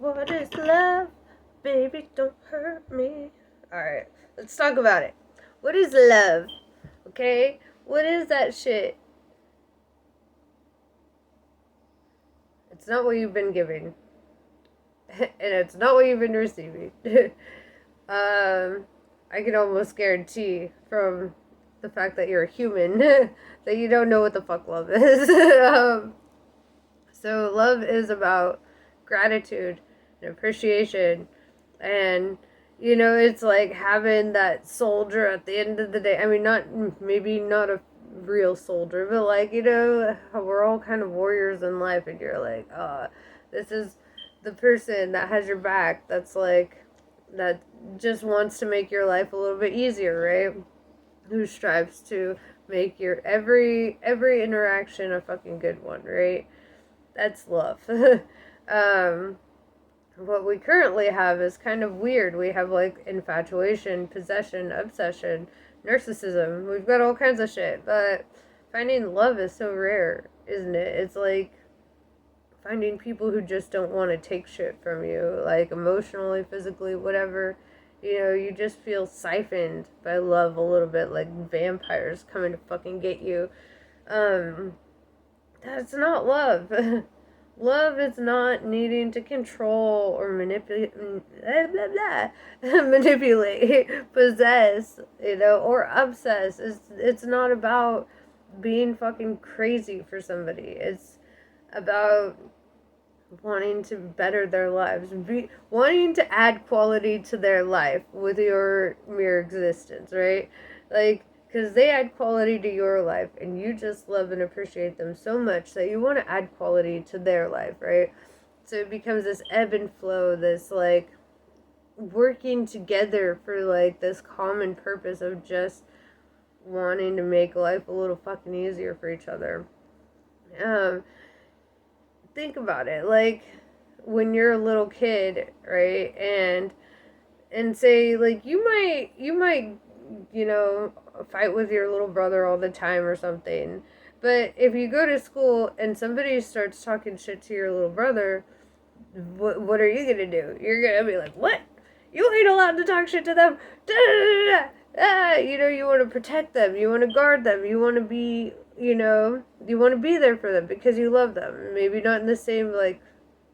What is love? Baby, don't hurt me. Alright, let's talk about it. What is love? Okay? What is that shit? It's not what you've been giving. And it's not what you've been receiving. I can almost guarantee from the fact that you're a human that you don't know what the fuck love is. So love is about gratitude and appreciation, and it's like having that soldier at the end of the day. I mean, not a real soldier, but like, we're all kind of warriors in life, and you're like, this is the person that has your back, that's like, that just wants to make your life a little bit easier, right? Who strives to make your every interaction a fucking good one, right? That's love. What we currently have is kind of weird. We have like infatuation, possession, obsession, narcissism. We've got all kinds of shit, but finding love is so rare, isn't it? It's like finding people who just don't want to take shit from you, like emotionally, physically, whatever. You just feel siphoned by love a little bit, like vampires coming to fucking get you. That's not love. Love is not needing to control or manipulate, possess, or obsess. It's not about being fucking crazy for somebody. It's about wanting to better their lives, wanting to add quality to their life with your mere existence, right? Like, because they add quality to your life, and you just love and appreciate them so much that you want to add quality to their life, right? So it becomes this ebb and flow, this like working together for like this common purpose of just wanting to make life a little fucking easier for each other. Think about it, like when you're a little kid, right? And say like you might fight with your little brother all the time or something. But if you go to school and somebody starts talking shit to your little brother, what are you gonna do? You're gonna be like, what? You ain't allowed to talk shit to them. Da, da, da, da. You want to protect them. You want to guard them. You want to be, you want to be there for them because you love them. Maybe not in the same, like,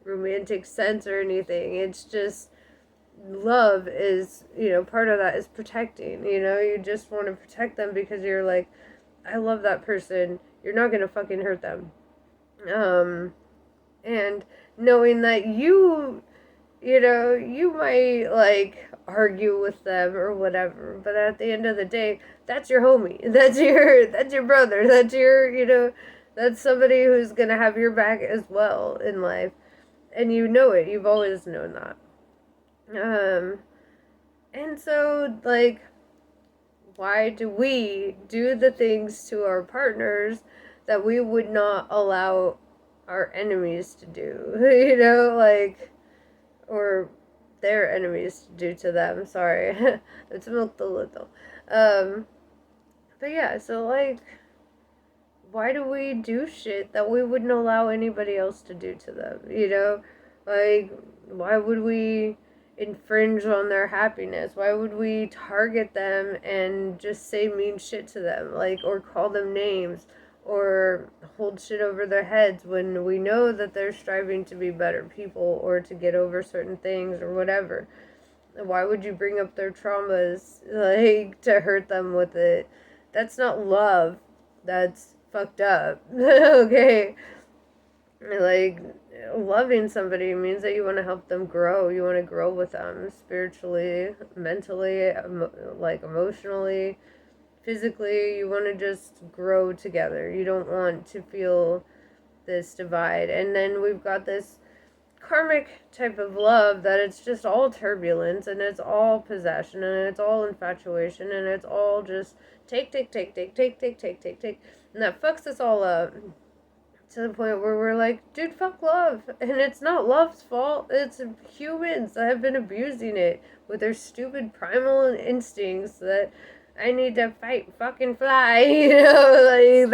romantic sense or anything. It's just love is, part of that is protecting. You just want to protect them because you're like, I love that person. You're not going to fucking hurt them. And knowing that you might like argue with them or whatever, but at the end of the day, that's your homie. That's your brother. That's that's somebody who's gonna have your back as well in life. And you know it. You've always known that. And so like, why do we do the things to our partners that we would not allow our enemies to do? Like, or their enemies to do to them. Sorry. It's milked a little. But yeah, so like, why do we do shit that we wouldn't allow anybody else to do to them? Like, why would we infringe on their happiness? Why would we target them and just say mean shit to them, like, or call them names, or hold shit over their heads when we know that they're striving to be better people or to get over certain things or whatever? Why would you bring up their traumas, like, to hurt them with it? That's not love. That's fucked up. Okay? Like, loving somebody means that you want to help them grow. You want to grow with them spiritually, mentally, like emotionally, physically. You want to just grow together. You don't want to feel this divide. And then we've got this karmic type of love that it's just all turbulence, and it's all possession, and it's all infatuation, and it's all just take, and that fucks us all up to the point where we're like, dude, fuck love. And it's not love's fault. It's humans that have been abusing it with their stupid primal instincts that I need to fight, fucking fly. Like,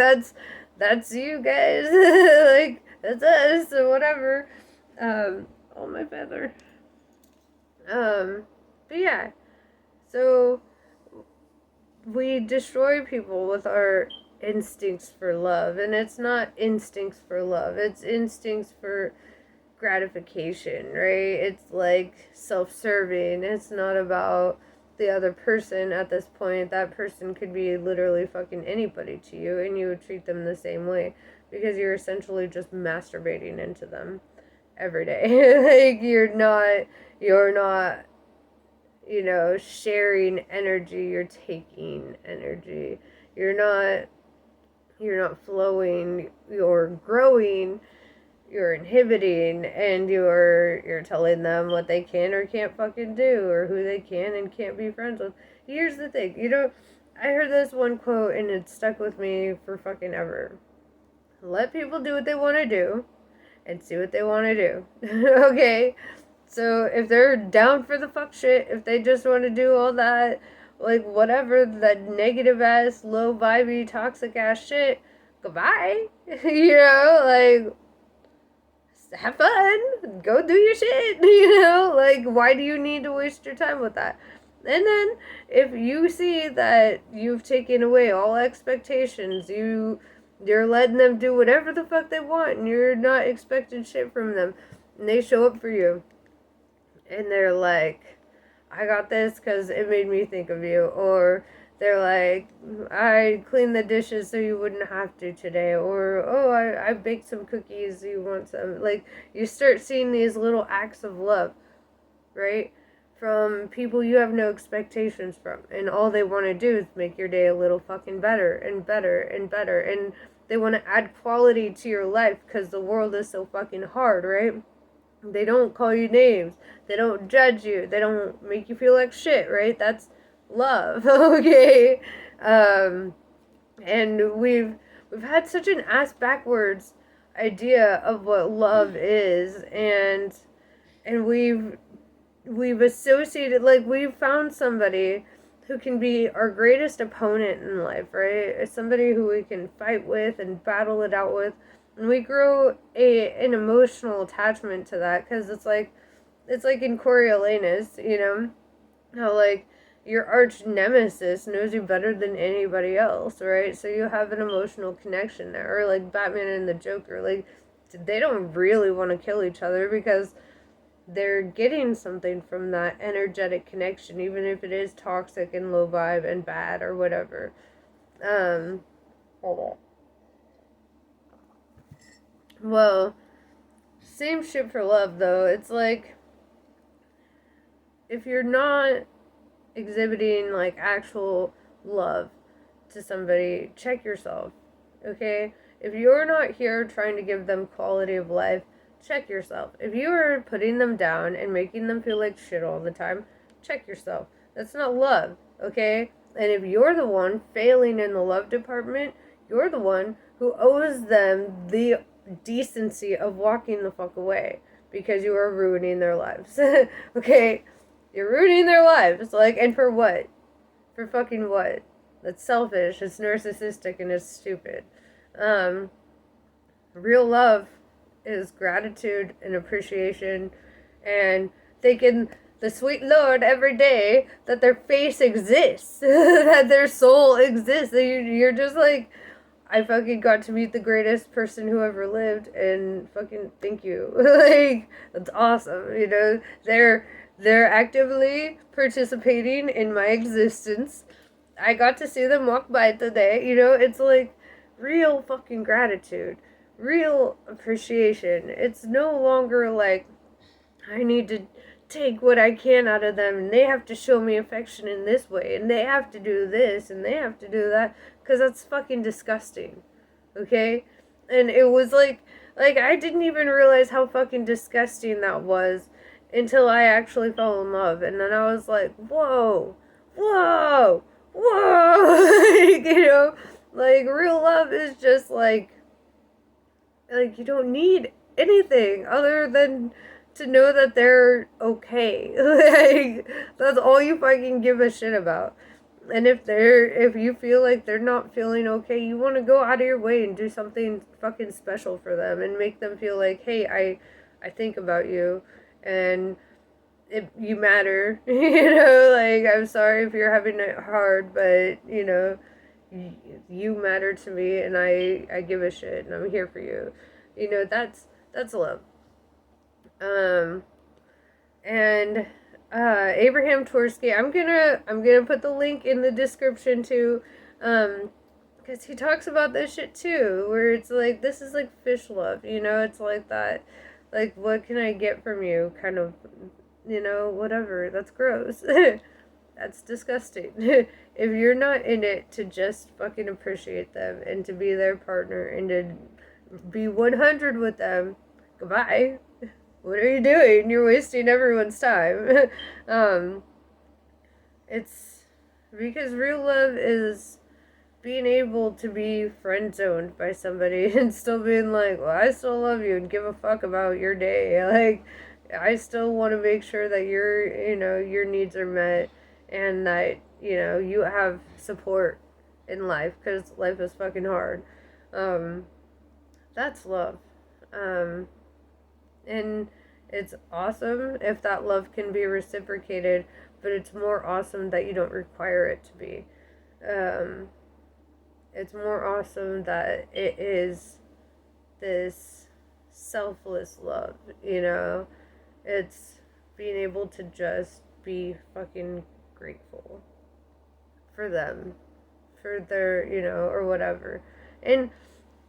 that's you guys. Like, that's us, or whatever. all my feather. But yeah, so we destroy people with our instincts for love, and it's not instincts for love, it's instincts for gratification, right? It's like self-serving. It's not about the other person at this point. That person could be literally fucking anybody to you, and you would treat them the same way because you're essentially just masturbating into them every day. Like you're not sharing energy, you're taking energy. You're not flowing, you're growing, you're inhibiting, and you're telling them what they can or can't fucking do, or who they can and can't be friends with. Here's the thing, I heard this one quote and it stuck with me for fucking ever. Let people do what they want to do and see what they want to do. Okay? So if they're down for the fuck shit, if they just want to do all that, like whatever, that negative ass, low vibey, toxic ass shit, goodbye. Like, have fun, go do your shit, like, why do you need to waste your time with that? And then, if you see that you've taken away all expectations, you're letting them do whatever the fuck they want, and you're not expecting shit from them, and they show up for you, and they're like, I got this because it made me think of you, or they're like, I cleaned the dishes so you wouldn't have to today, or, oh, I baked some cookies, you want some? Like, you start seeing these little acts of love, right, from people you have no expectations from, and all they want to do is make your day a little fucking better, and better, and better, and they want to add quality to your life, because the world is so fucking hard, right? They don't call you names, they don't judge you, they don't make you feel like shit, right? That's love. Okay. And we've had such an ass backwards idea of what love is, and we've associated, like, we've found somebody who can be our greatest opponent in life, right? Somebody who we can fight with and battle it out with, and we grow an emotional attachment to that, because it's like in Coriolanus, how, like, your arch nemesis knows you better than anybody else, right? So you have an emotional connection there. Or like Batman and the Joker, like, they don't really want to kill each other because they're getting something from that energetic connection, even if it is toxic and low vibe and bad or whatever. Hold on. Well, same shit for love, though. It's like, if you're not exhibiting, like, actual love to somebody, check yourself, okay? If you're not here trying to give them quality of life, check yourself. If you are putting them down and making them feel like shit all the time, check yourself. That's not love, okay? And if you're the one failing in the love department, you're the one who owes them the decency of walking the fuck away, because you are ruining their lives. Okay? You're ruining their lives, like, and for what? For fucking what? That's selfish, it's narcissistic, and it's stupid. Real love is gratitude and appreciation, and thanking the sweet Lord every day that their face exists, that their soul exists, that you're just like, I fucking got to meet the greatest person who ever lived, and fucking thank you. Like, that's awesome, They're actively participating in my existence. I got to see them walk by today. It's like real fucking gratitude, real appreciation. It's no longer like I need to take what I can out of them, and they have to show me affection in this way, and they have to do this, and they have to do that, because that's fucking disgusting, okay? And it was like I didn't even realize how fucking disgusting that was until I actually fell in love, and then I was like, whoa, whoa, whoa, like, real love is just like, you don't need anything other than to know that they're okay. Like, that's all you fucking give a shit about. And if you feel like they're not feeling okay, you want to go out of your way and do something fucking special for them and make them feel like, hey, I think about you, and you matter. You know, like, I'm sorry if you're having it hard, but, you know, you matter to me, and I give a shit, and I'm here for you. You know, that's love. Um, and Abraham Tversky, I'm gonna put the link in the description too, because he talks about this shit too, where it's like, this is like fish love, you know, it's like that, like, what can I get from you, kind of, you know, whatever. That's gross. That's disgusting. If you're not in it to just fucking appreciate them and to be their partner and to be 100 with them, goodbye. What are you doing? You're wasting everyone's time. um, it's because real love is being able to be friend zoned by somebody and still being like, well, I still love you and give a fuck about your day. Like, I still want to make sure that your needs are met, and that, you have support in life, because life is fucking hard. Um, that's love. Um, and it's awesome if that love can be reciprocated, but it's more awesome that you don't require it to be. Um, it's more awesome that it is this selfless love, you know? It's being able to just be fucking grateful for them, for their, or whatever. And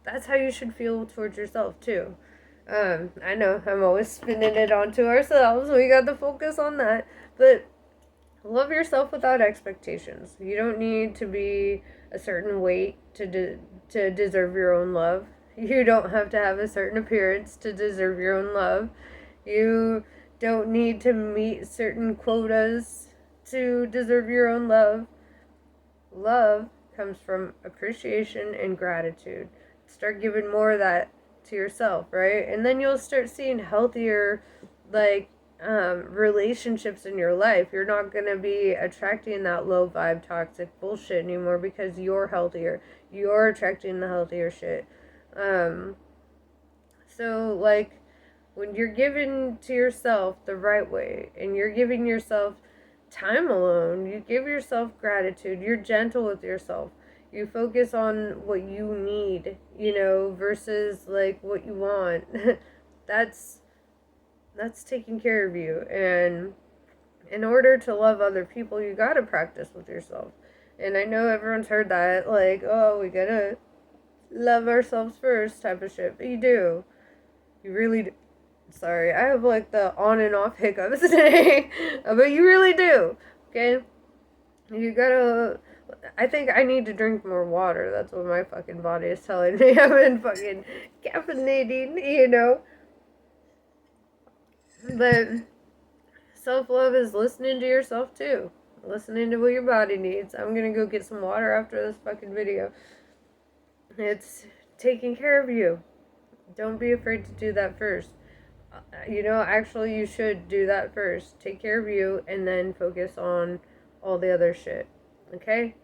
that's how you should feel towards yourself, too. I know I'm always spinning it onto ourselves. We got to focus on that. But love yourself without expectations. You don't need to be a certain weight to deserve your own love. You don't have to have a certain appearance to deserve your own love. You don't need to meet certain quotas to deserve your own love. Love comes from appreciation and gratitude. Start giving more of that to yourself, right? And then you'll start seeing healthier, like, relationships in your life. You're not going to be attracting that low vibe toxic bullshit anymore, because you're healthier. You're attracting the healthier shit. So, like, when you're giving to yourself the right way, and you're giving yourself time alone, you give yourself gratitude, you're gentle with yourself, you focus on what you need, versus like what you want. that's taking care of you. And in order to love other people, you gotta practice with yourself. And I know everyone's heard that, like, oh, we gotta love ourselves first type of shit, but you do. You really do. Sorry, I have like the on and off hiccups today. But you really do. Okay? You gotta. I think I need to drink more water. That's what my fucking body is telling me. I've been fucking caffeinating, But self-love is listening to yourself too. Listening to what your body needs. I'm gonna go get some water after this fucking video. It's taking care of you. Don't be afraid to do that first. Actually, you should do that first. Take care of you, and then focus on all the other shit. Okay?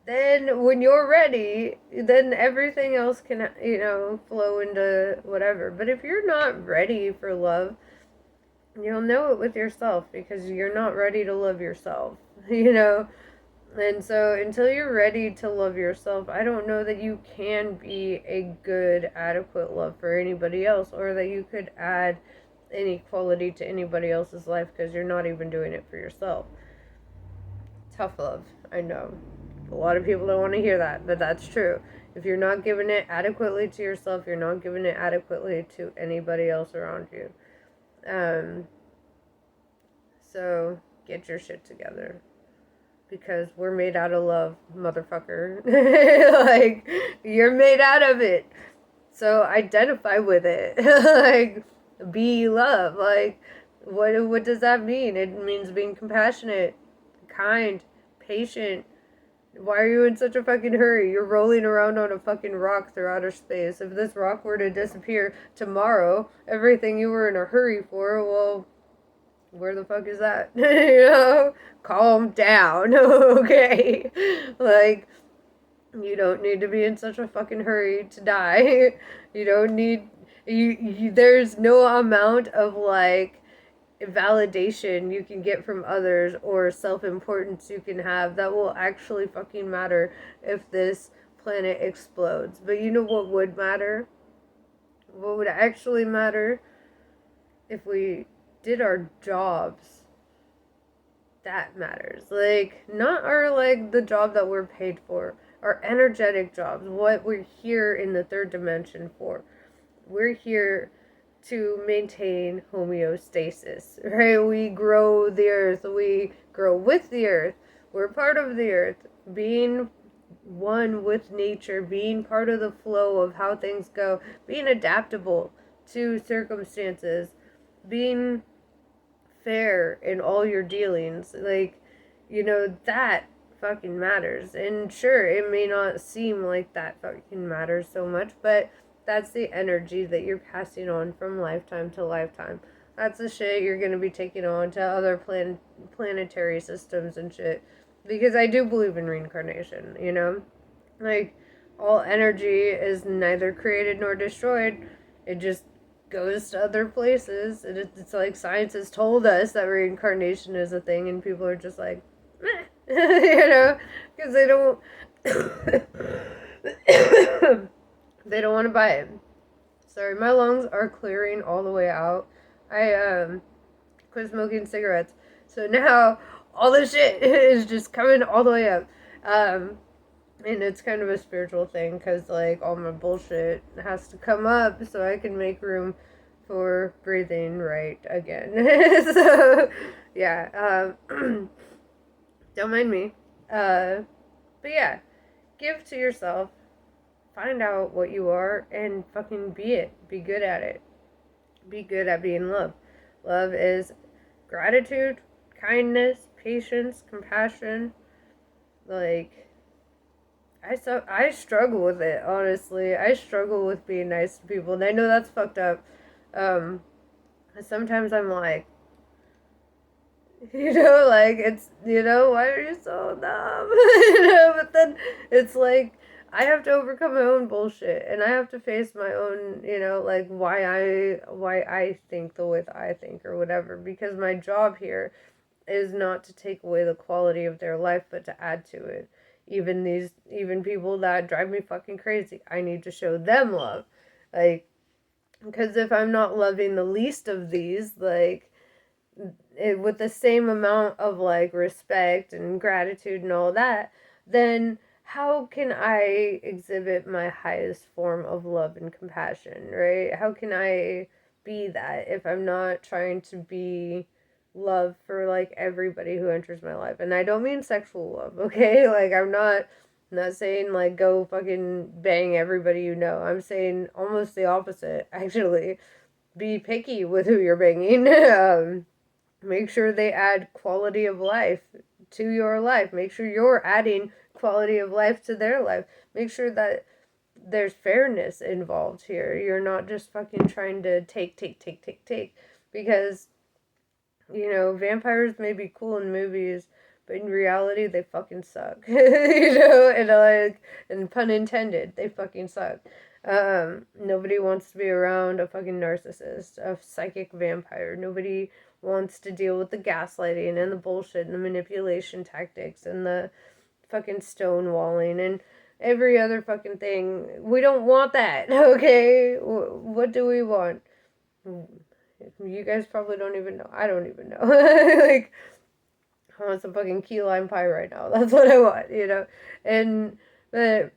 Then, when you're ready, then everything else can, flow into whatever. But if you're not ready for love, you'll know it with yourself, because you're not ready to love yourself, And so until you're ready to love yourself, I don't know that you can be a good, adequate love for anybody else, or that you could add any quality to anybody else's life, because you're not even doing it for yourself. Tough love, I know. A lot of people don't want to hear that, but that's true. If you're not giving it adequately to yourself, you're not giving it adequately to anybody else around you. So get your shit together. Because we're made out of love, motherfucker. Like, you're made out of it. So identify with it. Like, be love. Like, what does that mean? It means being compassionate, kind, patient. Why are you in such a fucking hurry? You're rolling around on a fucking rock through outer space. If this rock were to disappear tomorrow, everything you were in a hurry for, well, where the fuck is that? Calm down. Okay? Like, you don't need to be in such a fucking hurry to die. You don't need There's no amount of like validation you can get from others or self-importance you can have that will actually fucking matter if this planet explodes. But you know what would matter? What would actually matter? If we did our jobs. That matters. Like, not our, like, the job that we're paid for, our energetic jobs, what we're here in the third dimension for. We're here to maintain homeostasis, right? We grow the earth, we grow with the earth, we're part of the earth, being one with nature, being part of the flow of how things go, being adaptable to circumstances, being fair in all your dealings. Like, that fucking matters. And sure, it may not seem like that fucking matters so much, but that's the energy that you're passing on from lifetime to lifetime. That's the shit you're going to be taking on to other planetary systems and shit. Because I do believe in reincarnation, Like, all energy is neither created nor destroyed. It just goes to other places. And it's like science has told us that reincarnation is a thing, and people are just like, meh. Because they don't. They don't want to buy it. Sorry, my lungs are clearing all the way out. I quit smoking cigarettes, so now all this shit is just coming all the way up. And it's kind of a spiritual thing because, like, all my bullshit has to come up so I can make room for breathing right again. So, yeah. Don't mind me. But yeah, give to yourself. Find out what you are and fucking be it. Be good at it. Be good at being love. Love is gratitude, kindness, patience, compassion. Like, I struggle with it, honestly. I struggle with being nice to people, and I know that's fucked up. Sometimes I'm like, like, it's, why are you so dumb? But then it's like, I have to overcome my own bullshit, and I have to face my own, like, why I think the way that I think, or whatever, because my job here is not to take away the quality of their life, but to add to it. Even people that drive me fucking crazy, I need to show them love. Like, because if I'm not loving the least of these, like, with the same amount of, like, respect and gratitude and all that, then how can I exhibit my highest form of love and compassion, right? How can I be that if I'm not trying to be love for, like, everybody who enters my life? And I don't mean sexual love, okay? Like, I'm not saying, like, go fucking bang everybody you know. I'm saying almost the opposite, actually. Be picky with who you're banging. Make sure they add quality of life to your life. Make sure you're adding quality of life to their life. Make sure that there's fairness involved here. You're not just fucking trying to take. Because, vampires may be cool in movies, but in reality, they fucking suck. And like, and pun intended, they fucking suck. Nobody wants to be around a fucking narcissist, a psychic vampire. Nobody wants to deal with the gaslighting and the bullshit and the manipulation tactics and the fucking stonewalling and every other fucking thing. We don't want that, okay? What do we want? You guys probably don't even know. I don't even know. Like, I want some fucking key lime pie right now. That's what I want, And, but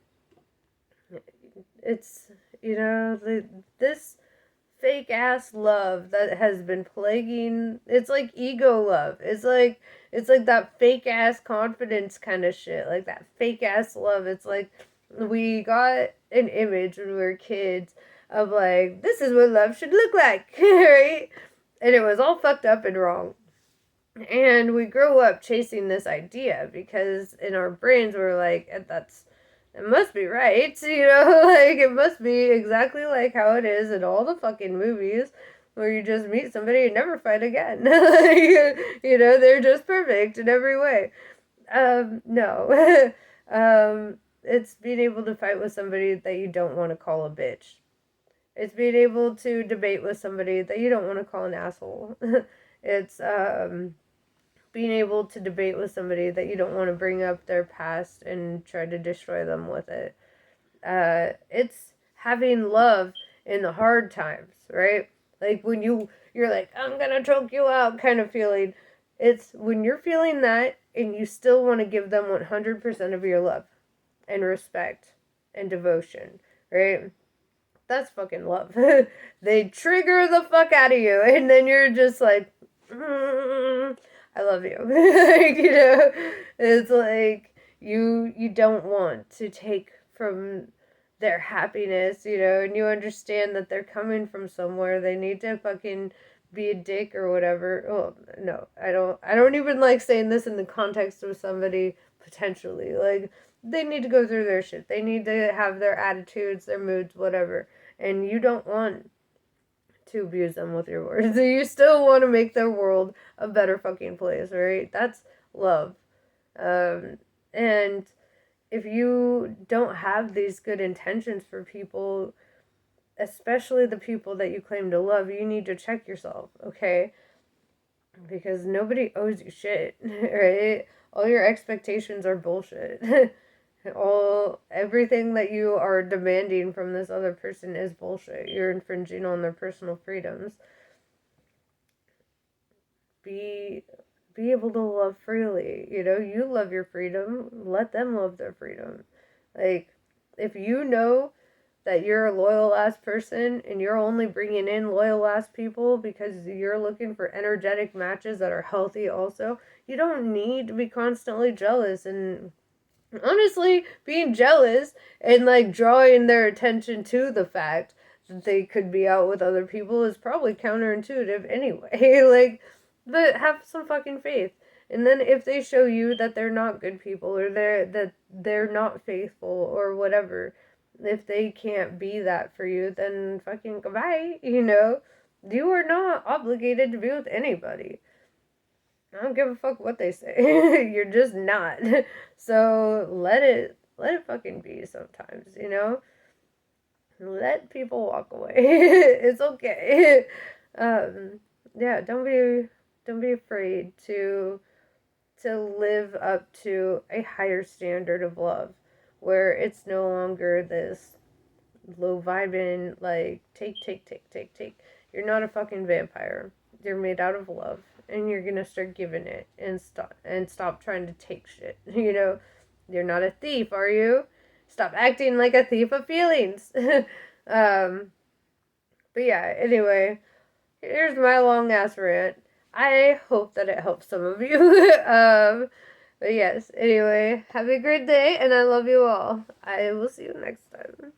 it's, this fake ass love that has been plaguing, it's like ego love. It's like that fake ass confidence kind of shit. Like that fake ass love. It's like we got an image when we were kids of, like, this is what love should look like, right? And it was all fucked up and wrong. And we grow up chasing this idea because in our brains we're like, it must be right, like, it must be exactly like how it is in all the fucking movies where you just meet somebody and never fight again. They're just perfect in every way. No. It's being able to fight with somebody that you don't want to call a bitch. It's being able to debate with somebody that you don't want to call an asshole. It's being able to debate with somebody that you don't want to bring up their past and try to destroy them with it. It's having love in the hard times, right? Like when you're like, I'm gonna choke you out kind of feeling. It's when you're feeling that and you still want to give them 100% of your love and respect and devotion, right? That's fucking love. They trigger the fuck out of you, and then you're just like, I love you. Like, it's like you don't want to take from their happiness, and you understand that they're coming from somewhere. They need to fucking be a dick or whatever. Oh no, I don't even like saying this in the context of somebody potentially. Like, they need to go through their shit. They need to have their attitudes, their moods, whatever. And you don't want to abuse them with your words. You still want to make their world a better fucking place, right? That's love. And if you don't have these good intentions for people, especially the people that you claim to love, you need to check yourself, okay? Because nobody owes you shit, right? All your expectations are bullshit. Everything that you are demanding from this other person is bullshit. You're infringing on their personal freedoms. Be able to love freely. You love your freedom. Let them love their freedom. Like, if you know that you're a loyal ass person and you're only bringing in loyal ass people because you're looking for energetic matches that are healthy also, you don't need to be constantly jealous. And honestly, being jealous and like drawing their attention to the fact that they could be out with other people is probably counterintuitive anyway. Like, but have some fucking faith. And then if they show you that they're not good people, or they're not faithful or whatever, if they can't be that for you, then fucking goodbye. You are not obligated to be with anybody. I don't give a fuck what they say. You're just not. So let it fucking be sometimes. Let people walk away. It's okay. Yeah, don't be afraid to live up to a higher standard of love, where it's no longer this low vibing, like, take. You're not a fucking vampire. You're made out of love, and you're gonna start giving it, and stop trying to take shit. You're not a thief, are you? Stop acting like a thief of feelings. But yeah, anyway, here's my long ass rant. I hope that it helps some of you. But yes, anyway, have a great day, and I love you all. I will see you next time.